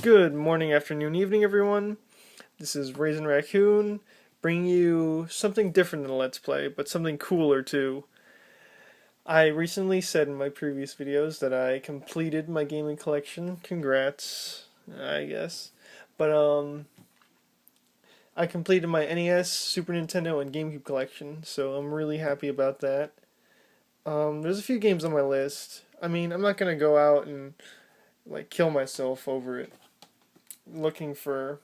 Good morning, afternoon, evening, everyone. This is RazinRakun, bringing you something different than a Let's Play, but something cooler too. I recently said in my previous videos that I completed my gaming collection. Congrats, I guess. But I completed my NES, Super Nintendo, and GameCube collection, so I'm really happy about that. There's a few games on my list. I mean, I'm not gonna go out and kill myself over it, looking for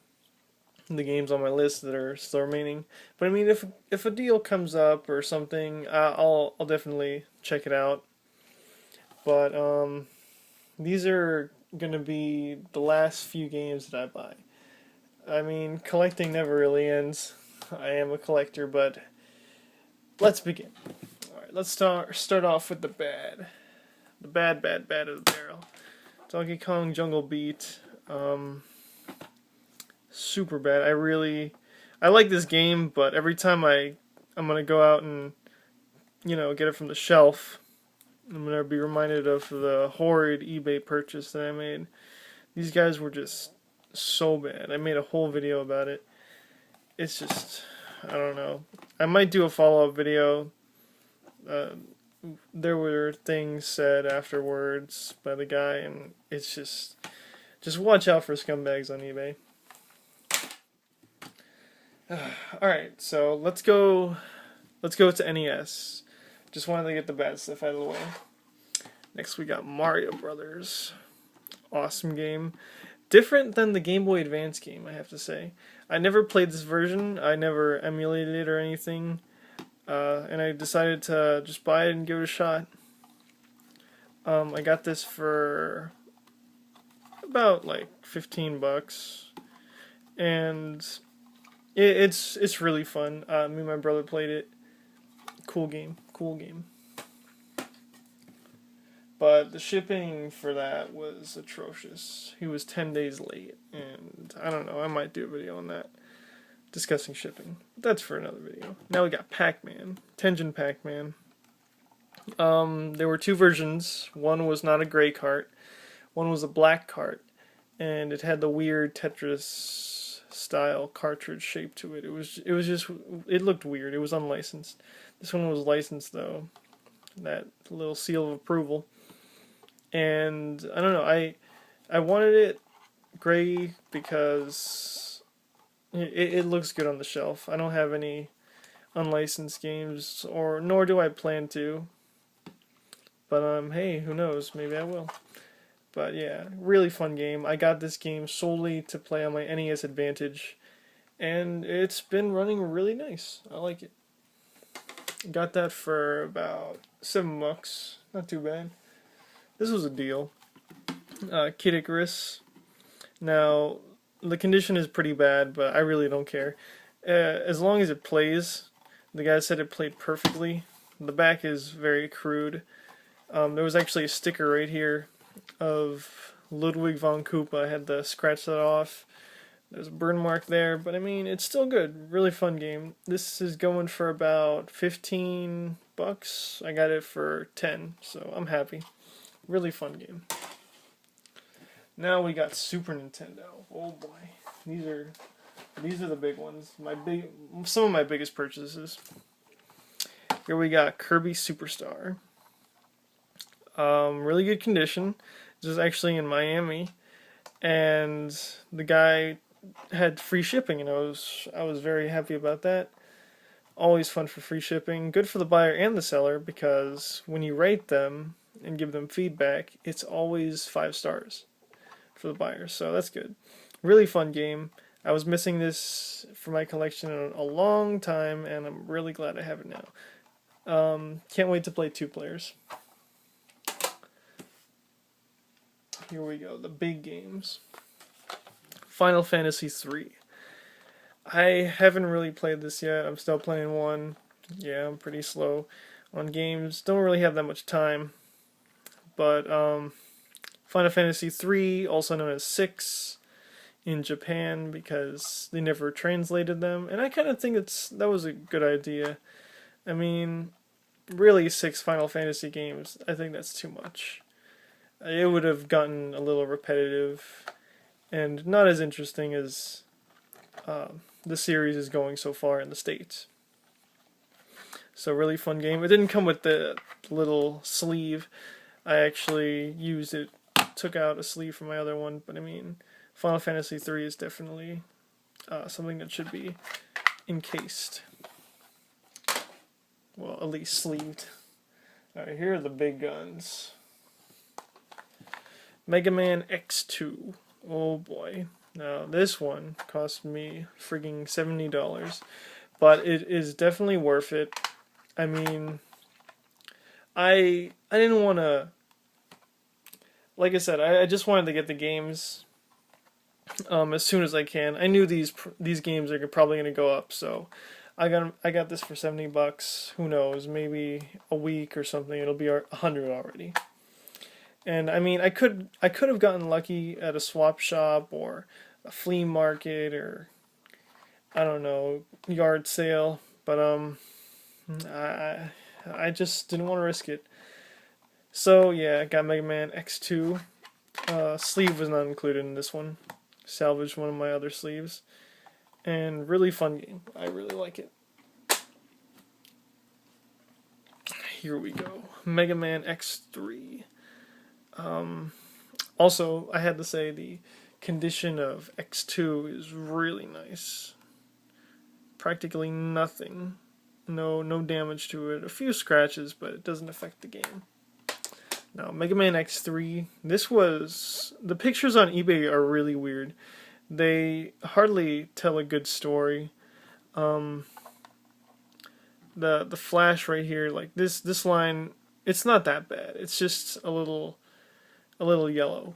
the games on my list that are still remaining. But I mean, if a deal comes up or something, I'll definitely check it out. But these are gonna be the last few games that I buy. I mean, collecting never really ends. I am a collector, but let's begin. All right, let's start off with the bad, bad of the barrel. Donkey Kong Jungle Beat. Super bad. I like this game, but every time I'm gonna go out and get it from the shelf, I'm gonna be reminded of the horrid eBay purchase that I made. These guys were just so bad. I made a whole video about it. It's just, I don't know. I might do a follow-up video. There were things said afterwards by the guy, and it's just watch out for scumbags on eBay. Alright, so let's go to NES. Just wanted to get the bad stuff out of the way. Next we got Mario Brothers. Awesome game. Different than the Game Boy Advance game, I have to say. I never played this version. I never emulated it or anything. And I decided to just buy it and give it a shot. I got this for about like $15. And it's really fun. Me and my brother played it. Cool game. But the shipping for that was atrocious. He was 10 days late, and I don't know, I might do a video on that, discussing shipping. But that's for another video. Now we got Pac-Man. Tengen Pac-Man. There were two versions. One was not a gray cart. One was a black cart. And it had the weird Tetris style cartridge shape to it. It looked weird. It was unlicensed. This one was licensed though. That little seal of approval. And I don't know, I wanted it gray because it looks good on the shelf. I don't have any unlicensed games, nor do I plan to. But hey, who knows? Maybe I will. But yeah, really fun game. I got this game solely to play on my NES Advantage, and it's been running really nice. I like it. Got that for about $7. Not too bad. This was a deal. Kid Icarus. Now, the condition is pretty bad, but I really don't care. As long as it plays, the guy said it played perfectly. The back is very crude. There was actually a sticker right here of Ludwig von Koopa. I had to scratch that off. There's a burn mark there, but I mean, it's still good. Really fun game. This is going for about $15. I got it for 10, so I'm happy. Really fun game. Now we got Super Nintendo. Oh boy, these are the big ones. Some of my biggest purchases. Here we got Kirby Superstar. Really good condition. This is actually in Miami, and the guy had free shipping, and I was very happy about that. Always fun for free shipping. Good for the buyer and the seller, because when you rate them and give them feedback, it's always 5 stars for the buyer, so that's good. Really fun game. I was missing this for my collection in a long time, and I'm really glad I have it now. Can't wait to play 2 players. Here we go, the big games. Final Fantasy 3. I haven't really played this yet. I'm still playing 1. Yeah, I'm pretty slow on games. Don't really have that much time. But Final Fantasy 3, also known as 6 in Japan, because they never translated them, and I kind of think that was a good idea. I mean, really 6 Final Fantasy games, I think that's too much. It would have gotten a little repetitive, and not as interesting as the series is going so far in the States. So really fun game. It didn't come with the little sleeve. I actually used it, took out a sleeve from my other one, but I mean, Final Fantasy III is definitely something that should be encased. Well, at least sleeved. Alright, here are the big guns. Mega Man X2. Oh boy. Now, this one cost me frigging $70, but it is definitely worth it. I mean, I didn't want to, like I said, I just wanted to get the games as soon as I can. I knew these games are probably going to go up, so I got this for $70. Who knows? Maybe a week or something, it'll be 100 already. And I mean, I could have gotten lucky at a swap shop or a flea market or I don't know, yard sale, but I just didn't want to risk it. So yeah, I got Mega Man X2. Sleeve was not included in this one. Salvaged one of my other sleeves. And really fun game. I really like it. Here we go. Mega Man X3. Also, I had to say the condition of X2 is really nice. Practically nothing. No damage to it. A few scratches, but it doesn't affect the game. Now, Mega Man X3, the pictures on eBay are really weird. They hardly tell a good story. The flash right here, like this line, it's not that bad. It's just a little yellow.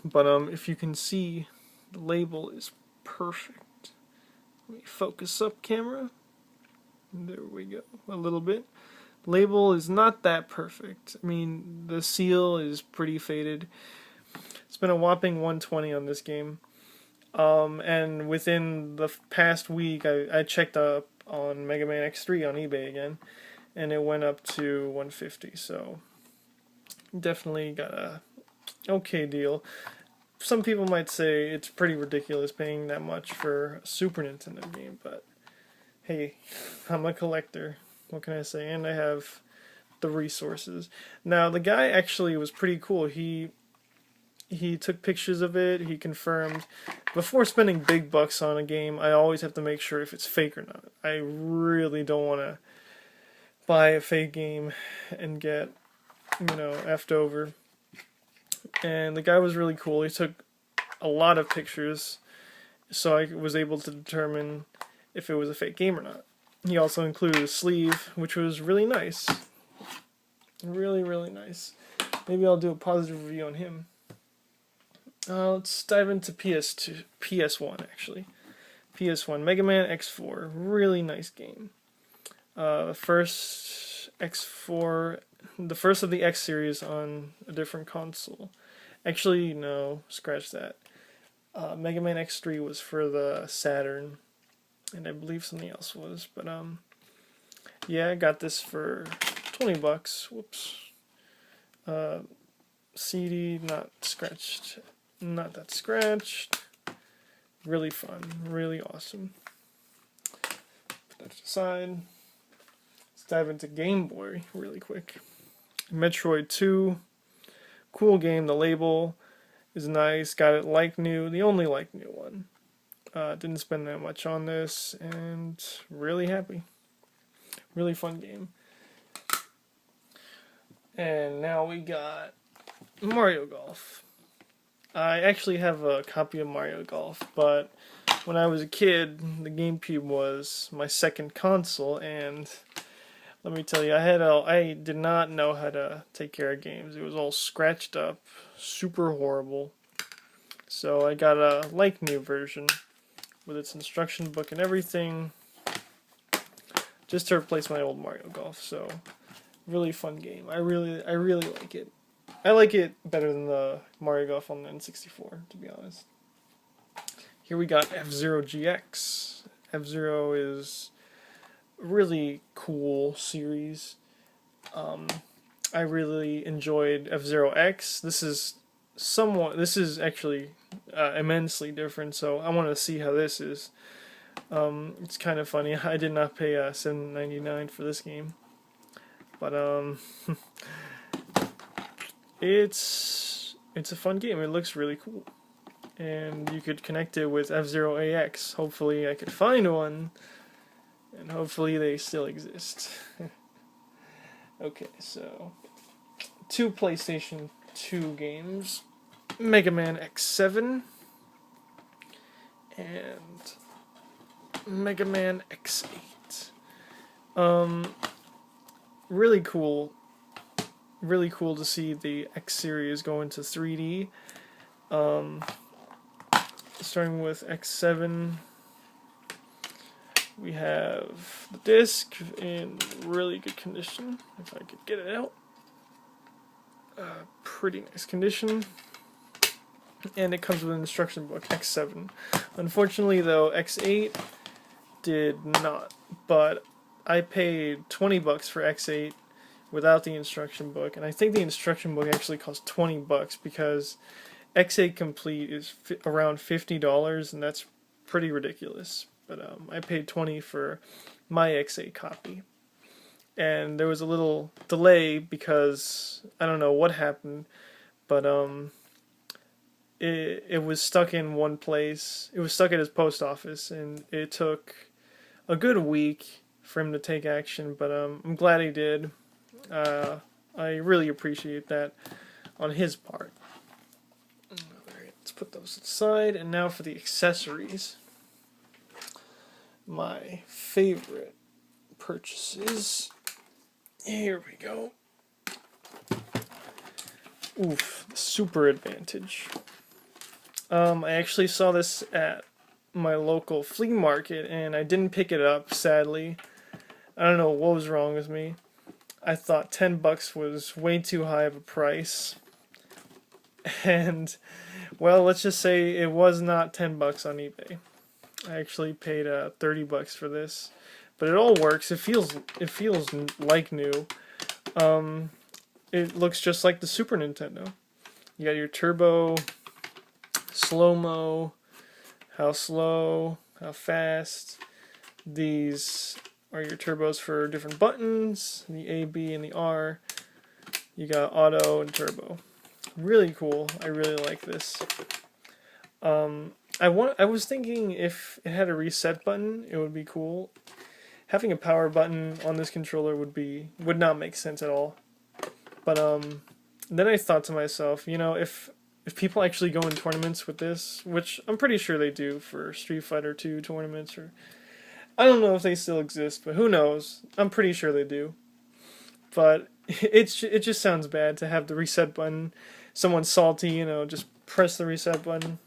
But if you can see, the label is perfect. Let me focus up, camera. There we go. A little bit. Label is not that perfect. I mean, the seal is pretty faded. It's been a whopping 120 on this game. And within the past week, I checked up on Mega Man X3 on eBay again, and it went up to 150. So definitely got a okay deal. Some people might say it's pretty ridiculous paying that much for a Super Nintendo game, but hey, I'm a collector. What can I say? And I have the resources. Now, the guy actually was pretty cool. He took pictures of it. He confirmed. Before spending big bucks on a game, I always have to make sure if it's fake or not. I really don't want to buy a fake game and get, effed over. And the guy was really cool. He took a lot of pictures, so I was able to determine if it was a fake game or not. He also included a sleeve, which was really nice. Really, really nice. Maybe I'll do a positive review on him. Let's dive into PS1 actually. PS1, Mega Man X4, really nice game. First X4, the first of the X series on a different console. Actually, no, scratch that. Mega Man X3 was for the Saturn, and I believe something else was, but yeah, I got this for $20. Whoops. CD not scratched, not that scratched. Really fun, really awesome. Put that aside. Let's dive into Game Boy really quick. Metroid 2, cool game. The label is nice. Got it like new, the only like new one. Didn't spend that much on this, and really happy. Really fun game. And now we got Mario Golf. I actually have a copy of Mario Golf, but when I was a kid, the GameCube was my second console, and let me tell you, I did not know how to take care of games. It was all scratched up, super horrible. So I got a like new version with its instruction book and everything, just to replace my old Mario Golf. So really fun game. I really like it. I like it better than the Mario Golf on the N64, to be honest. Here we got F-Zero GX. F-Zero is a really cool series. I really enjoyed F-Zero X. This is actually immensely different. So I want to see how this is. It's kind of funny. I did not pay $7.99 for this game, but it's a fun game. It looks really cool, and you could connect it with F-Zero AX. Hopefully, I could find one, and hopefully they still exist. Okay, so 2 PlayStation 2 games: Mega Man X7 and Mega Man X8. Really cool. Really cool to see the X series go into 3D. Starting with X7, we have the disc in really good condition. If I could get it out, pretty nice condition. And it comes with an instruction book, X7. Unfortunately, though, X8 did not. But I paid $20 for X8 without the instruction book, and I think the instruction book actually cost $20 because X8 Complete is around $50, and that's pretty ridiculous. But I paid $20 for my X8 copy, and there was a little delay because I don't know what happened, but it was stuck in one place. It was stuck at his post office, and it took a good week for him to take action. But I'm glad he did. I really appreciate that on his part. Alright, let's put those aside, and now for the accessories. My favorite purchases. Here we go. Oof, the Super Advantage. I actually saw this at my local flea market, and I didn't pick it up, sadly. I don't know what was wrong with me. I thought $10 was way too high of a price. And, well, let's just say it was not $10 on eBay. I actually paid $30 for this. But it all works. It feels like new. It looks just like the Super Nintendo. You got your turbo, slow-mo, how slow, how fast. These are your turbos for different buttons, the A, B, and the R. You got auto and turbo. Really cool. I really like this. I was thinking if it had a reset button, it would be cool. Having a power button on this controller would not make sense at all. But then I thought to myself, you know, if people actually go in tournaments with this, which I'm pretty sure they do for Street Fighter 2 tournaments, or I don't know if they still exist, but who knows? I'm pretty sure they do. But it just sounds bad to have the reset button. Someone's salty, you know, just press the reset button,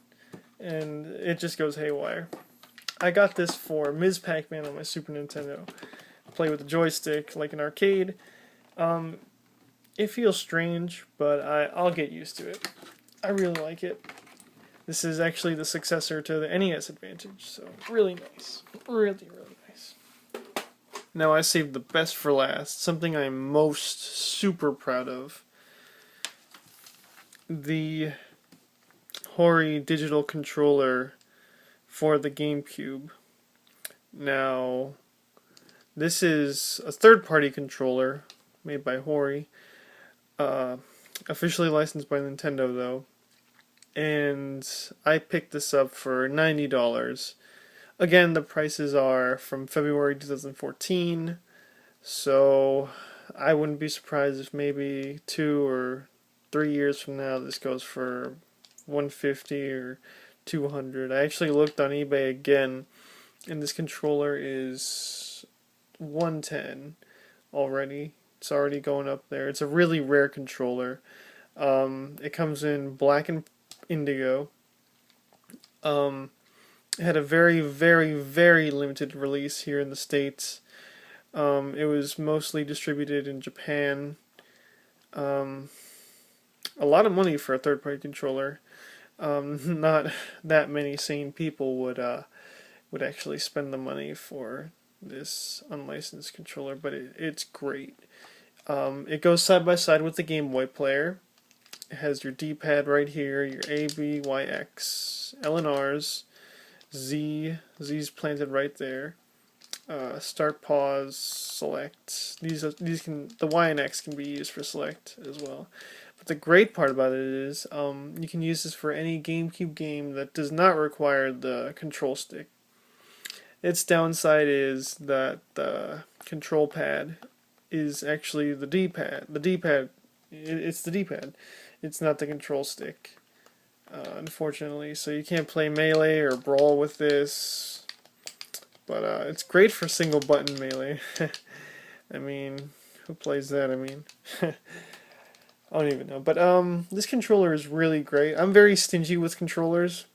and it just goes haywire. I got this for Ms. Pac-Man on my Super Nintendo. Play with the joystick like an arcade. It feels strange, but I'll get used to it. I really like it. This is actually the successor to the NES Advantage, so really nice. Really, really nice. Now I saved the best for last, something I'm most super proud of. The Hori digital controller for the GameCube. Now, this is a third-party controller made by Hori, officially licensed by Nintendo though, and I picked this up for $90. Again, the prices are from February 2014, so I wouldn't be surprised if maybe 2 or 3 years from now this goes for $150 or $200. I actually looked on eBay again, and this controller is $110 already. It's already going up there. It's a really rare controller. It comes in black and indigo. It had a very, very, very limited release here in the States. It was mostly distributed in Japan. A lot of money for a third-party controller. Not that many sane people would actually spend the money for this unlicensed controller, but it's great. It goes side by side with the Game Boy player. It has your D-pad right here, your A, B, Y, X, L and R's, Z's planted right there. Start, pause, select. These can, the Y and X can be used for select as well. But the great part about it is you can use this for any GameCube game that does not require the control stick. Its downside is that the control pad is actually the D-pad. It's the D-pad. It's not the control stick, unfortunately. So you can't play Melee or Brawl with this. But it's great for single button Melee. I mean, who plays that? I mean, I don't even know. But this controller is really great. I'm very stingy with controllers.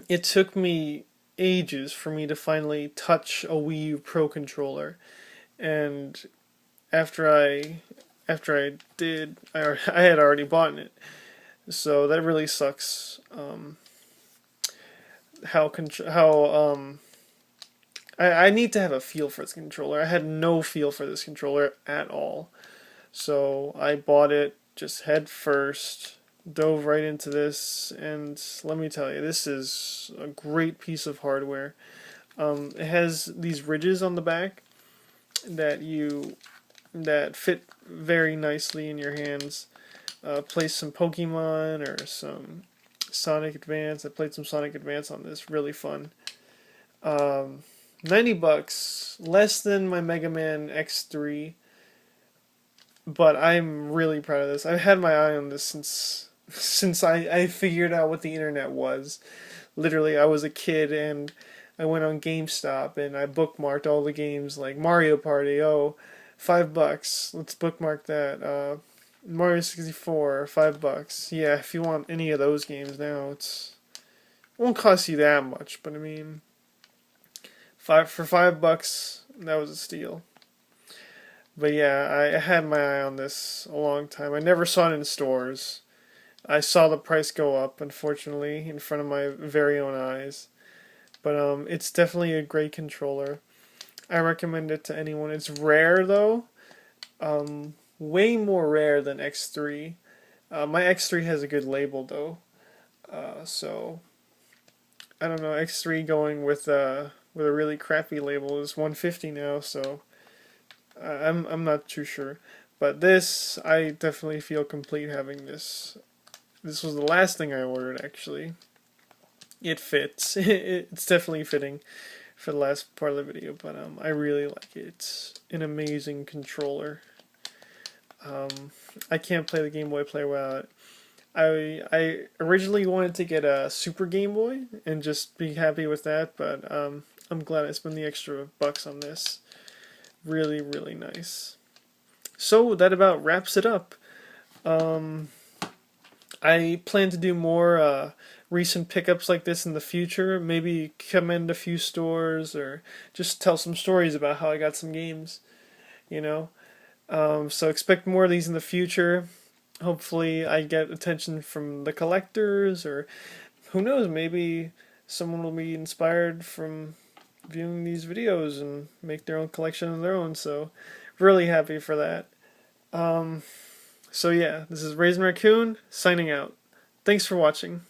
It took me ages for me to finally touch a Wii U Pro controller, and after I did, I had already bought it, so that really sucks. I need to have a feel for this controller. I had no feel for this controller at all, so I bought it just head first. Dove right into this, and let me tell you, this is a great piece of hardware. It has these ridges on the back that fit very nicely in your hands. Play some Pokemon or some Sonic Advance. I played some Sonic Advance on this. Really fun. $90, less than my Mega Man X3, but I'm really proud of this. I've had my eye on this since I figured out what the internet was. Literally, I was a kid and I went on GameStop and I bookmarked all the games like Mario Party. Oh, $5. Let's bookmark that. Mario 64, $5. Yeah, if you want any of those games now, it won't cost you that much. But I mean, for $5, that was a steal. But yeah, I had my eye on this a long time. I never saw it in stores. I saw the price go up, unfortunately, in front of my very own eyes. But it's definitely a great controller. I recommend it to anyone. It's rare though, way more rare than X3. My X3 has a good label though, so I don't know. X3 going with a really crappy label is $150 now, so I'm not too sure. But this, I definitely feel complete having this. This was the last thing I ordered, actually. It fits. It's definitely fitting for the last part of the video, but I really like it. It's an amazing controller. I can't play the Game Boy player without it. I originally wanted to get a Super Game Boy and just be happy with that, but I'm glad I spent the extra bucks on this. Really, really nice. So that about wraps it up. I plan to do more recent pickups like this in the future. Maybe commend a few stores or just tell some stories about how I got some games, you know. So expect more of these in the future. Hopefully I get attention from the collectors, or who knows, maybe someone will be inspired from viewing these videos and make their own collection of their own. So really happy for that. So yeah, this is RazinRakun signing out. Thanks for watching.